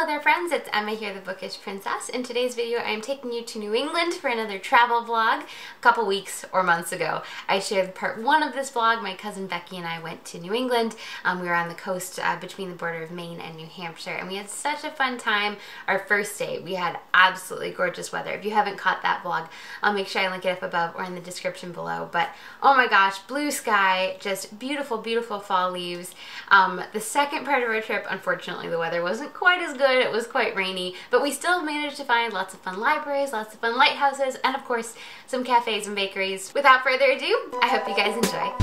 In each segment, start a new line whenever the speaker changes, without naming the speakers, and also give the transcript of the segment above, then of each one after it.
Hello there friends, it's Emma here, the Bookish Princess. In today's video I am taking you to New England for another travel vlog. A couple weeks or months ago I shared part one of this vlog. My cousin Becky and I went to New England. We were on the coast between the border of Maine and New Hampshire, and we had such a fun time. Our first day we had absolutely gorgeous weather. If you haven't caught that vlog, I'll make sure I link it up above or in the description below. But oh my gosh, blue sky, just beautiful, beautiful fall leaves. The second part of our trip, unfortunately the weather wasn't quite as good. It was quite rainy, but we still managed to find lots of fun libraries, lots of fun lighthouses, and of course some cafes and bakeries. Without further ado, I hope you guys enjoy.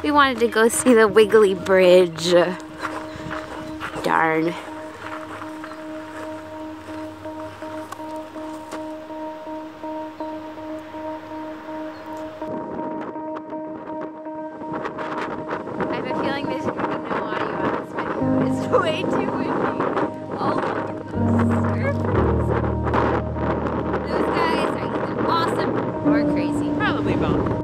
We wanted to go see the Wiggly Bridge. Darn. I have a feeling there's going to be no audio on this video. It's way too windy. Oh, look at those surfers. Those guys are either awesome or crazy. Probably both.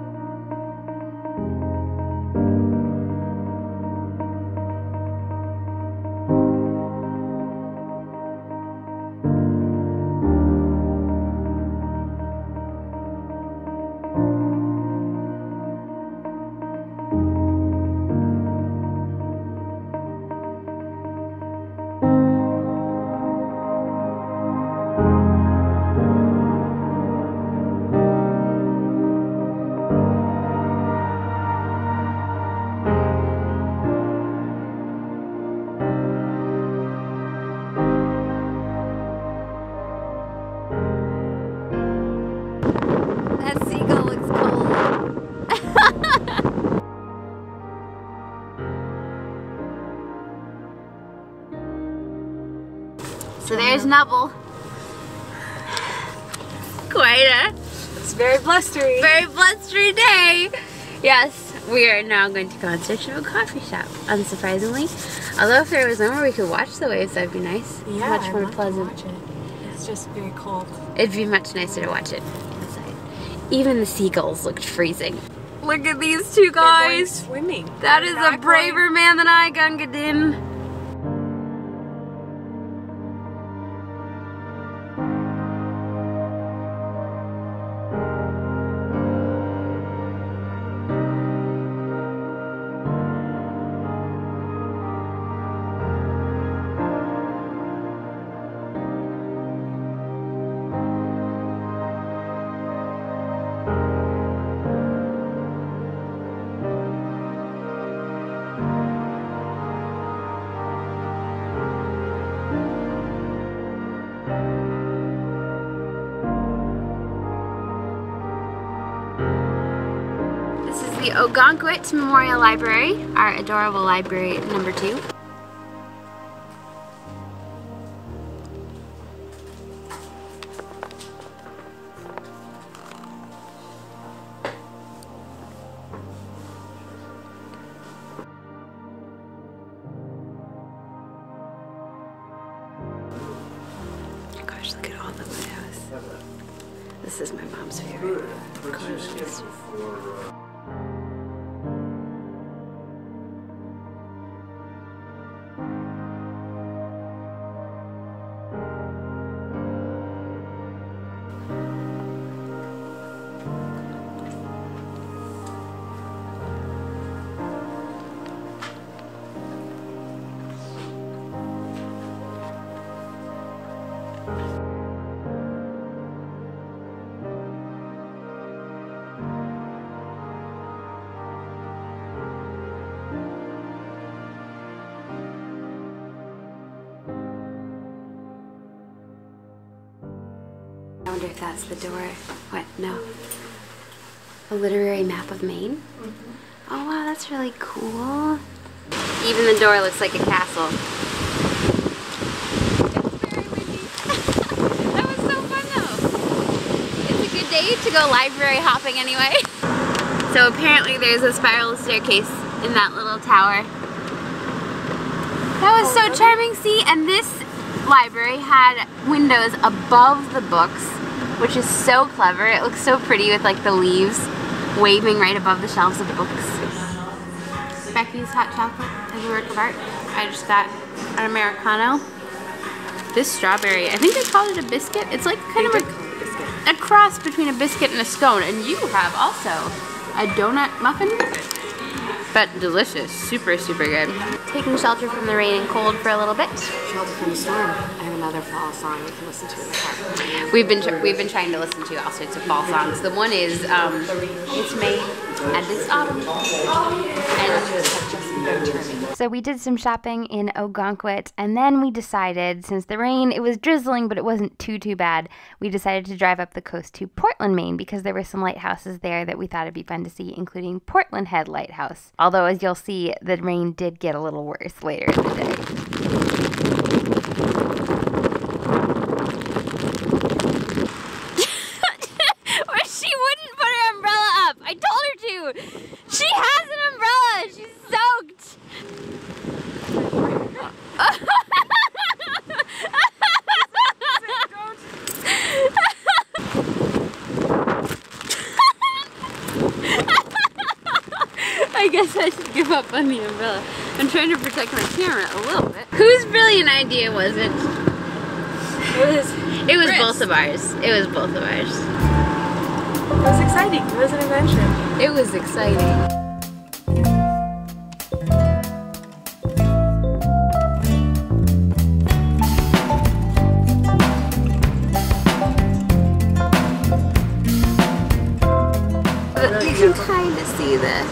So there's Nubble. It's very blustery. Very blustery day. Yes, we are now going to go in search of a coffee shop, unsurprisingly. Although if there was somewhere we could watch the waves, that'd be nice.
Yeah,
much more pleasant.
Watch it. It's just very cold.
It'd be much nicer to watch it inside. Even the seagulls looked freezing. Look at these two guys.
They're going swimming.
That is a braver man than I, Gungadin. The Ogunquit Memorial Library, our adorable library number 2. Gosh, look at all the lighthouse. This is my mom's favorite. I wonder if that's the door. What? No. A literary map of Maine? Oh wow, that's really cool. Even the door looks like a castle. to go library hopping anyway. So apparently there's a spiral staircase in that little tower. That was so charming. See, and this library had windows above the books, which is so clever. It looks so pretty with like the leaves waving right above the shelves of books. Becky's hot chocolate as a work of art. I just got an Americano. This strawberry, I think they called it a biscuit. It's like kind of a cross between a biscuit and a scone. And you have also a donut muffin, but delicious. Super, super good. Taking shelter from the rain and cold for a little bit.
Shelter from the storm. I have another fall song we can listen to in the car.
We've been trying to listen to all sorts of fall songs. The one is It's May and It's Autumn. So we did some shopping in Ogunquit, and then we decided, since the rain, it was drizzling, but it wasn't too bad, we decided to drive up the coast to Portland, Maine, because there were some lighthouses there that we thought it'd be fun to see, including Portland Head Lighthouse. Although, as you'll see, the rain did get a little worse later in the day. She wouldn't put her umbrella up. I told her to. She has an umbrella. She's soaked. I guess I should give up on the umbrella. I'm trying to protect my camera a little bit. Whose brilliant idea was it? It was both of ours. It was both of ours.
It was exciting. It was an adventure.
It was exciting. You can kind of see the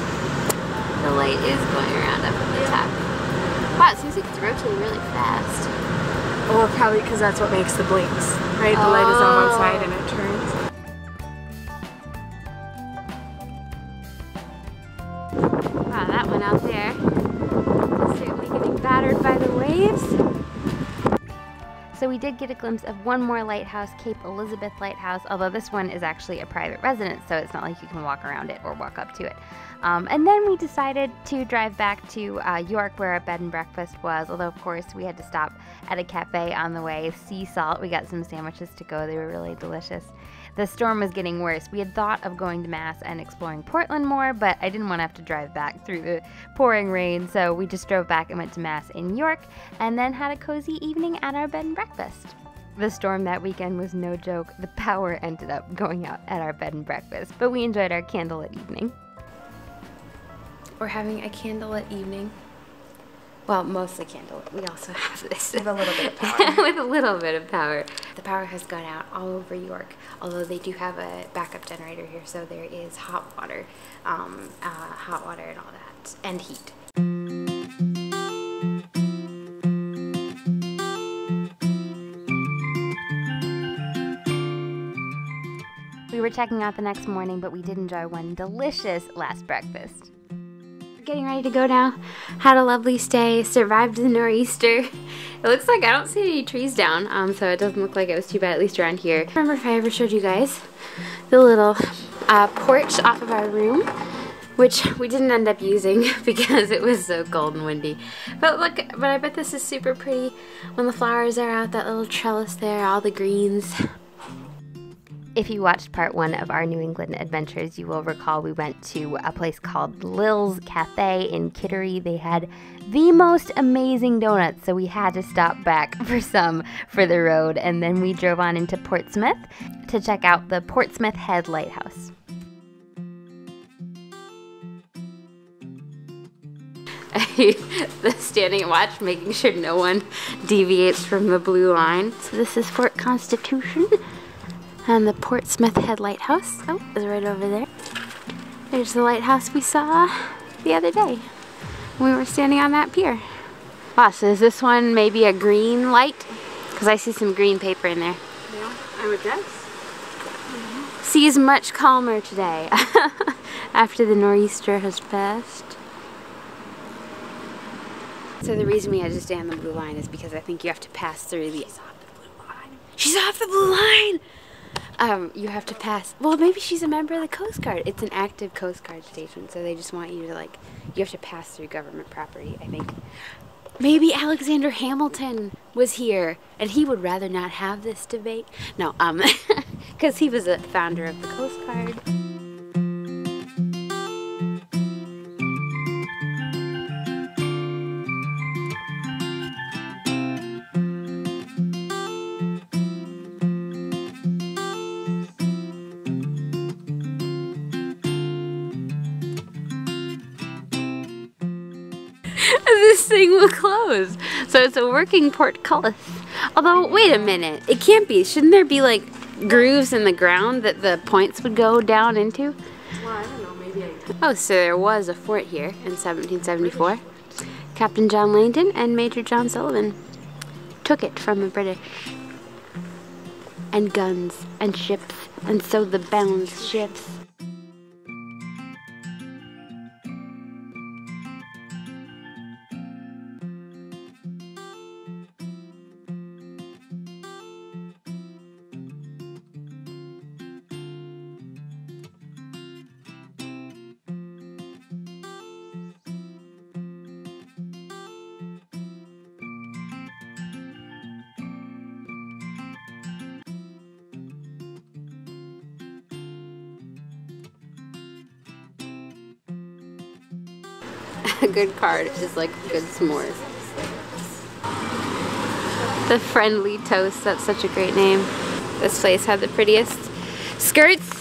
light is going around up at the top. Wow, it seems like it's rotating really fast.
Well, probably because that's what makes the blinks, right? The light is on one side and it turns.
Wow, that one out there is certainly getting battered by the waves. So we did get a glimpse of one more lighthouse, Cape Elizabeth Lighthouse, although this one is actually a private residence, so it's not like you can walk around it or walk up to it. And then we decided to drive back to York, where our bed and breakfast was, although of course we had to stop at a cafe on the way. Sea Salt, we got some sandwiches to go, they were really delicious. The storm was getting worse. We had thought of going to Mass and exploring Portland more, but I didn't want to have to drive back through the pouring rain, so we just drove back and went to Mass in York, and then had a cozy evening at our bed and breakfast. The storm that weekend was no joke. The power ended up going out at our bed and breakfast, but we enjoyed our candlelit evening. We're having a candlelit evening. Well, mostly candlelit. We also have this.
With a little bit of power.
With a little bit of power. The power has gone out all over York, although they do have a backup generator here, so there is hot water and all that, and heat. We were checking out the next morning, but we did enjoy one delicious last breakfast. Getting ready to go now. Had a lovely stay, survived the nor'easter. It looks like I don't see any trees down, so it doesn't look like it was too bad, at least around here. Remember if I ever showed you guys the little porch off of our room, which we didn't end up using because it was so cold and windy. But look, but I bet this is super pretty when the flowers are out, that little trellis there, all the greens. If you watched part 1 of our New England adventures, you will recall we went to a place called Lil's Cafe in Kittery. They had the most amazing donuts, so we had to stop back for some for the road, and then we drove on into Portsmouth to check out the Portsmouth Head Lighthouse. The standing at watch, making sure no one deviates from the blue line. So this is Fort Constitution. And the Portsmouth Head Lighthouse, is right over there. There's the lighthouse we saw the other day when we were standing on that pier. Wow, so is this one maybe a green light? Because I see some green paper in there.
Yeah, I would guess.
Sea's much calmer today after the nor'easter has passed. So the reason we had to stay on the blue line is because I think you have to pass through the...
She's off the blue line.
She's off the blue line! You have to pass. Well, maybe she's a member of the Coast Guard. It's an active Coast Guard station, so they just want you to, like, you have to pass through government property, I think. Maybe Alexander Hamilton was here, and he would rather not have this debate. No, because he was a founder of the Coast Guard. This thing will close. So it's a working portcullis. Although, wait a minute. It can't be. Shouldn't there be like grooves in the ground that the points would go down into?
Well, I don't know. Maybe I...
Oh, so there was a fort here in 1774. Captain John Langdon and Major John Sullivan took it from the British. And guns and ships. And so the balance shifts. A good card is like good s'mores. The Friendly Toast, that's such a great name. This place had the prettiest skirts